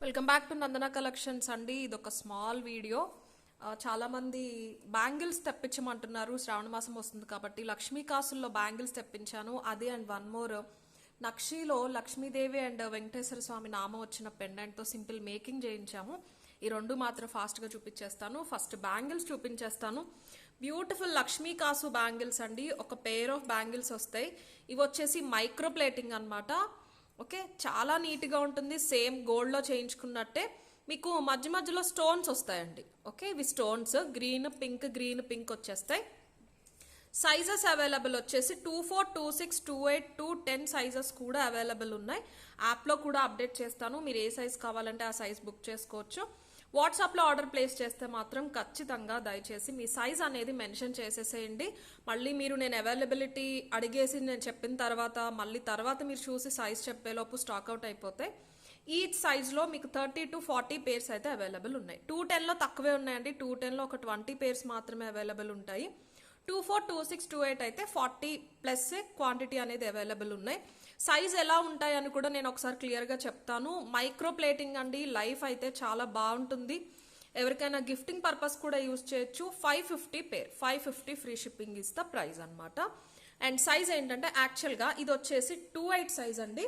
Welcome back to Nandana collections అండి. ఇది ఒక స్మాల్ వీడియో. చాలా మంది బ్యాంగిల్స్ తెప్పించమంటున్నారు. శ్రావణ మాసం వస్తుంది కాబట్టి లక్ష్మీ కాసుల్లో బ్యాంగిల్స్ తెప్పించాను. అది అండ్ వన్ మోర్ నక్షిలో లక్ష్మీదేవి అండ్ వెంకటేశ్వర స్వామి నామం వచ్చిన పెండెంట్తో సింపుల్ మేకింగ్ చేయించాము. ఈ రెండు మాత్రం ఫాస్ట్గా చూపించేస్తాను. ఫస్ట్ బ్యాంగిల్స్ చూపించేస్తాను. బ్యూటిఫుల్ లక్ష్మీ కాసు బ్యాంగిల్స్ అండి. ఒక పేర్ ఆఫ్ బ్యాంగిల్స్ వస్తాయి. ఇవి వచ్చేసి మైక్రో ప్లేటింగ్ అనమాట. ఓకే, చాలా నీట్గా ఉంటుంది. సేమ్ గోల్డ్లో చేయించుకున్నట్టే. మీకు మధ్య మధ్యలో స్టోన్స్ వస్తాయండి. ఓకే, ఇవి స్టోన్స్ గ్రీన్ పింక్ వచ్చేస్తాయి. సైజెస్ అవైలబుల్ వచ్చేసి 24, 26, 28, 210 సైజెస్ కూడా అవైలబుల్ ఉన్నాయి. యాప్లో కూడా అప్డేట్ చేస్తాను. మీరు ఏ సైజ్ కావాలంటే ఆ సైజ్ బుక్ చేసుకోవచ్చు. వాట్సాప్లో ఆర్డర్ ప్లేస్ చేస్తే మాత్రం ఖచ్చితంగా దయచేసి మీ సైజ్ అనేది మెన్షన్ చేసేసేయండి. మళ్ళీ మీరు నేను అవైలబిలిటీ అడిగేసి నేను చెప్పిన తర్వాత మీరు చూసి సైజ్ చెప్పేలోపు స్టాక్అవుట్ అయిపోతాయి. ఈ సైజ్లో మీకు 30 to 40 పేర్స్ అయితే అవైలబుల్ ఉన్నాయి. 210లో తక్కువే ఉన్నాయండి. 210లో ఒక 20 పేర్స్ మాత్రమే అవైలబుల్ ఉంటాయి. 24, 26, 28 అయితే 40+ క్వాంటిటీ అనేది అవైలబుల్ ఉన్నాయి. సైజ్ ఎలా ఉంటాయని కూడా నేను ఒకసారి క్లియర్గా చెప్తాను. మైక్రో ప్లేటింగ్ అండి. లైఫ్ అయితే చాలా బాగుంటుంది. ఎవరికైనా గిఫ్టింగ్ పర్పస్ కూడా యూజ్ చేయొచ్చు. 550 పేర్, 550 free shipping is the price అనమాట. అండ్ సైజ్ ఏంటంటే యాక్చువల్గా ఇది వచ్చేసి 28 సైజ్ అండి.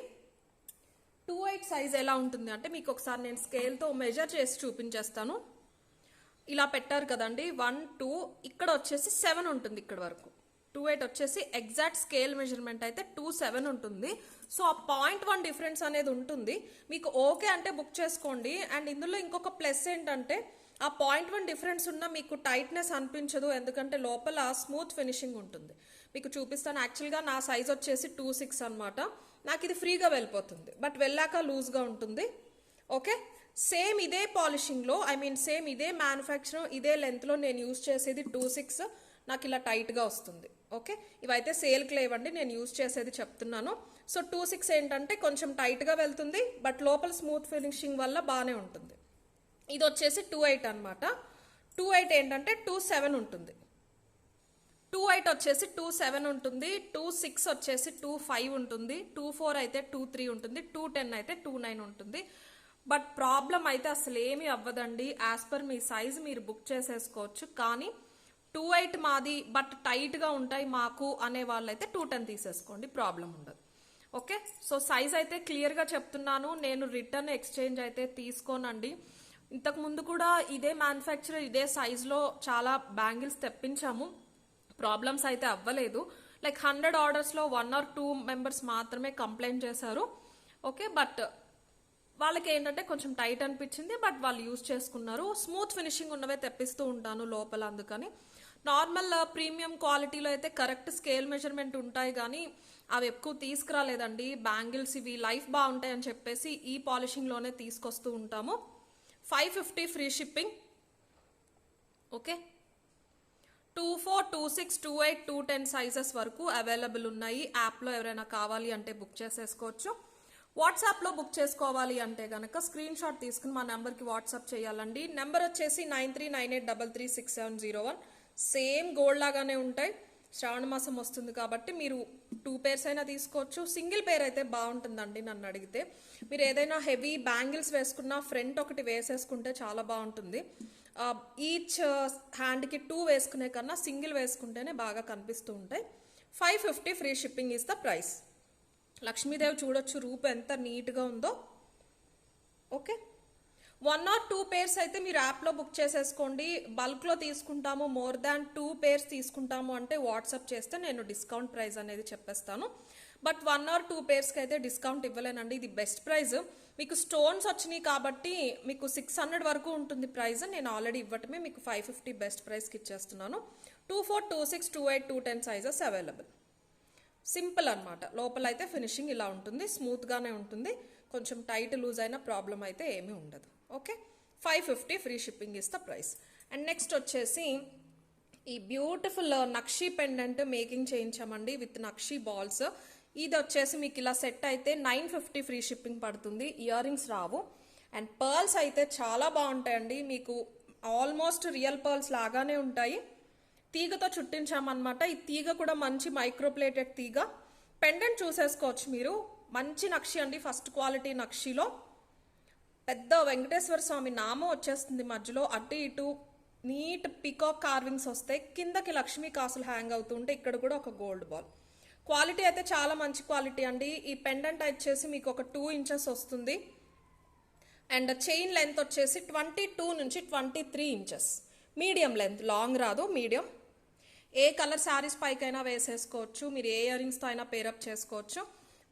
28 సైజ్ ఎలా ఉంటుంది అంటే మీకు ఒకసారి నేను స్కేల్తో మెజర్ చేసి చూపించేస్తాను. ఇలా పెట్టారు కదండి, 1, 2, ఇక్కడ వచ్చేసి 7 ఉంటుంది. ఇక్కడ వరకు 28 వచ్చేసి ఎగ్జాక్ట్ స్కేల్ మెజర్మెంట్ అయితే 27 ఉంటుంది. సో ఆ 0.1 డిఫరెన్స్ అనేది ఉంటుంది. మీకు ఓకే అంటే బుక్ చేసుకోండి. అండ్ ఇందులో ఇంకొక ప్లస్ ఏంటంటే ఆ 0.1 డిఫరెన్స్ ఉన్న మీకు టైట్నెస్ అనిపించదు. ఎందుకంటే లోపల స్మూత్ ఫినిషింగ్ ఉంటుంది. మీకు చూపిస్తాను. యాక్చువల్గా నా సైజ్ వచ్చేసి 26 అనమాట. నాకు ఇది ఫ్రీగా వెళ్ళిపోతుంది, బట్ వెళ్ళాక లూజ్గా ఉంటుంది. ఓకే, సేమ్ ఇదే పాలిషింగ్లో సేమ్ ఇదే మ్యానుఫ్యాక్చర్ ఇదే లెంత్లో నేను యూజ్ చేసేది 26. నాకు ఇలా టైట్గా వస్తుంది. ఓకే, ఇవైతే సేల్కి లేవండి, నేను యూజ్ చేసేది చెప్తున్నాను. సో 26 ఏంటంటే కొంచెం టైట్గా వెళ్తుంది, బట్ లోపల స్మూత్ ఫినిషింగ్ వల్ల బాగానే ఉంటుంది. ఇది వచ్చేసి 28 అనమాట. 28 ఏంటంటే 27 ఉంటుంది. 28 వచ్చేసి 27 ఉంటుంది. 26 వచ్చేసి 25 ఉంటుంది. 24 అయితే 23 ఉంటుంది. 210 అయితే 29 ఉంటుంది. బట్ ప్రాబ్లం అయితే అసలు ఏమీ అవ్వదండి. యాజ్ పర్ మీ సైజ్ మీరు బుక్ చేసేసుకోవచ్చు. కానీ 28 మాది బట్ టైట్గా ఉంటాయి మాకు అనే వాళ్ళైతే 210 తీసేసుకోండి, ప్రాబ్లం ఉండదు. ఓకే, సో సైజ్ అయితే క్లియర్గా చెప్తున్నాను. నేను రిటర్న్ ఎక్స్చేంజ్ అయితే తీసుకోనండి. ఇంతకు ముందు కూడా ఇదే మ్యానుఫ్యాక్చరర్ ఇదే సైజులో చాలా బ్యాంగిల్స్ తెప్పించాము. ప్రాబ్లమ్స్ అయితే అవ్వలేదు. లైక్ 100 ఆర్డర్స్లో 1 or 2 మెంబర్స్ మాత్రమే కంప్లైంట్ చేశారు. ఓకే, బట్ వాళ్ళకి ఏంటంటే కొంచెం టైట్ అనిపించింది, బట్ వాళ్ళు యూజ్ చేసుకున్నారు. స్మూత్ ఫినిషింగ్ ఉన్నవే తెప్పిస్తూ ఉంటాను లోపల. అందుకని నార్మల్ ప్రీమియం క్వాలిటీలో అయితే కరెక్ట్ స్కేల్ మెజర్మెంట్ ఉంటాయి, కానీ అవి ఎక్కువ తీసుకురాలేదండి. బ్యాంగిల్స్ ఇవి లైఫ్ బాగుంటాయి అని చెప్పేసి ఈ పాలిషింగ్లోనే తీసుకొస్తూ ఉంటాము. 550 ఫ్రీ షిప్పింగ్. ఓకే, 24, 26, 28, 210 సైజెస్ వరకు అవైలబుల్ ఉన్నాయి. యాప్లో ఎవరైనా కావాలి అంటే బుక్ చేసేసుకోవచ్చు. వాట్సాప్లో బుక్ చేసుకోవాలి అంటే కనుక స్క్రీన్ షాట్ తీసుకుని మా నెంబర్కి వాట్సాప్ చేయాలండి. నెంబర్ వచ్చేసి 9398336701. సేమ్ గోల్డ్ లాగానే ఉంటాయి. శ్రావణ మాసం వస్తుంది కాబట్టి మీరు 2 పేర్స్ అయినా తీసుకోవచ్చు. సింగిల్ పేర్ అయితే బాగుంటుందండి. నన్ను అడిగితే మీరు ఏదైనా హెవీ బ్యాంగిల్స్ వేసుకున్నా ఫ్రంట్ ఒకటి వేసేసుకుంటే చాలా బాగుంటుంది. ఈచ్ హ్యాండ్కి 2 వేసుకునే కన్నా సింగిల్ వేసుకుంటేనే బాగా కనిపిస్తూ ఉంటాయి. 550 free shipping is the price. Lakshmidevi చూడొచ్చు రూపు ఎంత నీట్గా ఉందో. ఓకే, 1 or 2 పేర్స్ అయితే మీరు యాప్లో బుక్ చేసేసుకోండి. బల్క్లో తీసుకుంటాము, మోర్ దాన్ 2 పేర్స్ తీసుకుంటాము అంటే వాట్సాప్ చేస్తే నేను డిస్కౌంట్ ప్రైస్ అనేది చెప్పేస్తాను. బట్ 1 or 2 పేర్స్కి అయితే డిస్కౌంట్ ఇవ్వలేనండి. ఇది బెస్ట్ ప్రైస్. మీకు స్టోన్స్ వచ్చినాయి కాబట్టి మీకు 600 వరకు ఉంటుంది ప్రైస్. నేను ఆల్రెడీ ఇవ్వటమే మీకు 550 బెస్ట్ ప్రైస్కి ఇచ్చేస్తున్నాను. 24, 26, 28, 210 సైజెస్ అవైలబుల్. సింపుల్ అనమాట. లోపల అయితే ఫినిషింగ్ ఇలా ఉంటుంది, స్మూత్గానే ఉంటుంది. కొంచెం టైట్ లూజ్ అయినా ప్రాబ్లం అయితే ఏమీ ఉండదు. Okay, 550 free shipping is the price. And next వచ్చేసి ఈ బ్యూటిఫుల్ నక్షి పెండెంట్ మేకింగ్ చేయించామండి విత్ నక్షి బాల్స్. ఇది వచ్చేసి మీకు ఇలా సెట్ అయితే 950 ఫ్రీ షిప్పింగ్ పడుతుంది. ఇయర్ రింగ్స్ రావు. అండ్ పర్ల్స్ అయితే చాలా బాగుంటాయండి. మీకు ఆల్మోస్ట్ రియల్ పర్ల్స్ లాగానే ఉంటాయి. తీగతో చుట్టించామన్నమాట. ఈ తీగ కూడా మంచి మైక్రోప్లేటెడ్ తీగ. పెండెంట్ చూసేసుకోవచ్చు మీరు. మంచి నక్షి అండి, ఫస్ట్ క్వాలిటీ నక్షిలో. పెద్ద వెంకటేశ్వర స్వామి నామం వచ్చేస్తుంది మధ్యలో, అటు ఇటు నీట్ పికాక్ కార్వింగ్స్ వస్తాయి, కిందకి లక్ష్మీ కాసులు హ్యాంగ్ అవుతుంటే ఇక్కడ కూడా ఒక గోల్డ్ బాల్. క్వాలిటీ అయితే చాలా మంచి క్వాలిటీ అండి. ఈ పెండెంట్ వచ్చేసి మీకు ఒక 2 ఇంచెస్ వస్తుంది అండ్ చైన్ లెంత్ వచ్చేసి 22 నుంచి 23 ఇంచెస్. మీడియం లెంత్, లాంగ్ రాదు, మీడియం. ఏ కలర్ శారీస్ పైకైనా వేసేసుకోవచ్చు, మీరు ఏ ఇయర్ రింగ్స్తో అయినా పేరప్ చేసుకోవచ్చు.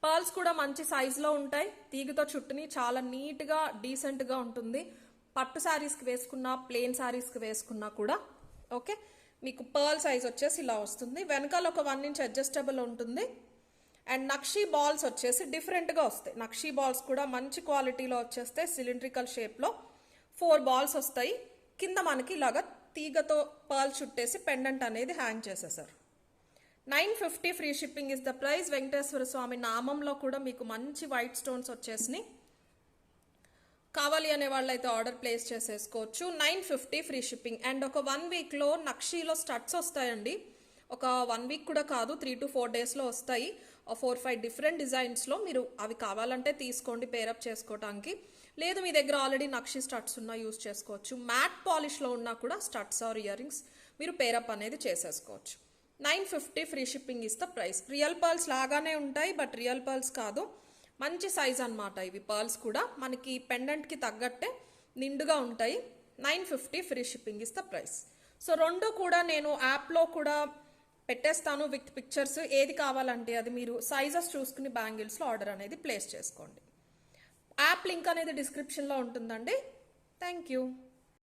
పర్ల్స్ కూడా మంచి సైజులో ఉంటాయి, తీగతో చుట్టుని చాలా నీట్గా డీసెంట్గా ఉంటుంది. పట్టు శారీస్కి వేసుకున్నా ప్లెయిన్ శారీస్కి వేసుకున్నా కూడా ఓకే. మీకు పర్ల్ సైజ్ వచ్చేసి ఇలా వస్తుంది, వెనకాల ఒక 1 ఇంచ్ అడ్జస్టబుల్ ఉంటుంది. అండ్ నక్షీ బాల్స్ వచ్చేసి డిఫరెంట్గా వస్తాయి. నక్షీ బాల్స్ కూడా మంచి క్వాలిటీలో వచ్చేస్తే సిలిండ్రికల్ షేప్లో 4 బాల్స్ వస్తాయి. కింద మనకి ఇలాగా తీగతో పర్ల్ చుట్టేసి పెండెంట్ అనేది హ్యాంగ్ చేసేసారు. 950 free shipping is the price. Venkateswara Swamy నామంలో కూడా మీకు మంచి వైట్ స్టోన్స్ వచ్చేసినాయి. కావాలి అనే వాళ్ళైతే ఆర్డర్ ప్లేస్ చేసేసుకోవచ్చు. 950 ఫ్రీ షిప్పింగ్. అండ్ ఒక 1 వీక్లో నక్షీలో స్టడ్స్ వస్తాయండి. ఒక 1 వీక్ కూడా కాదు, 3 to 4 డేస్లో వస్తాయి. 4-5 డిఫరెంట్ డిజైన్స్లో మీరు అవి కావాలంటే తీసుకోండి పేరప్ చేసుకోవడానికి. లేదు మీ దగ్గర ఆల్రెడీ నక్షీ స్టడ్స్ ఉన్నా యూస్ చేసుకోవచ్చు. మ్యాట్ పాలిష్లో ఉన్నా కూడా స్టడ్స్ ఆర్ ఇయర్ రింగ్స్ మీరు పేరప్ అనేది చేసేసుకోవచ్చు. 950 free shipping is the price. Real pearls లాగానే ఉంటాయి, బట్ రియల్ పర్ల్స్ కాదు, మంచి సైజ్ అన్నమాట. ఇవి పర్ల్స్ కూడా మనకి పెండెంట్కి తగ్గట్టే నిండుగా ఉంటాయి. 950 free shipping is the price. So 2 కూడా నేను యాప్లో కూడా పెట్టేస్తాను విత్ పిక్చర్స్. ఏది కావాలంటే అది మీరు సైజెస్ చూసుకుని బ్యాంగిల్స్లో ఆర్డర్ అనేది ప్లేస్ చేసుకోండి. యాప్ లింక్ అనేది డిస్క్రిప్షన్లో ఉంటుందండి. Thank you.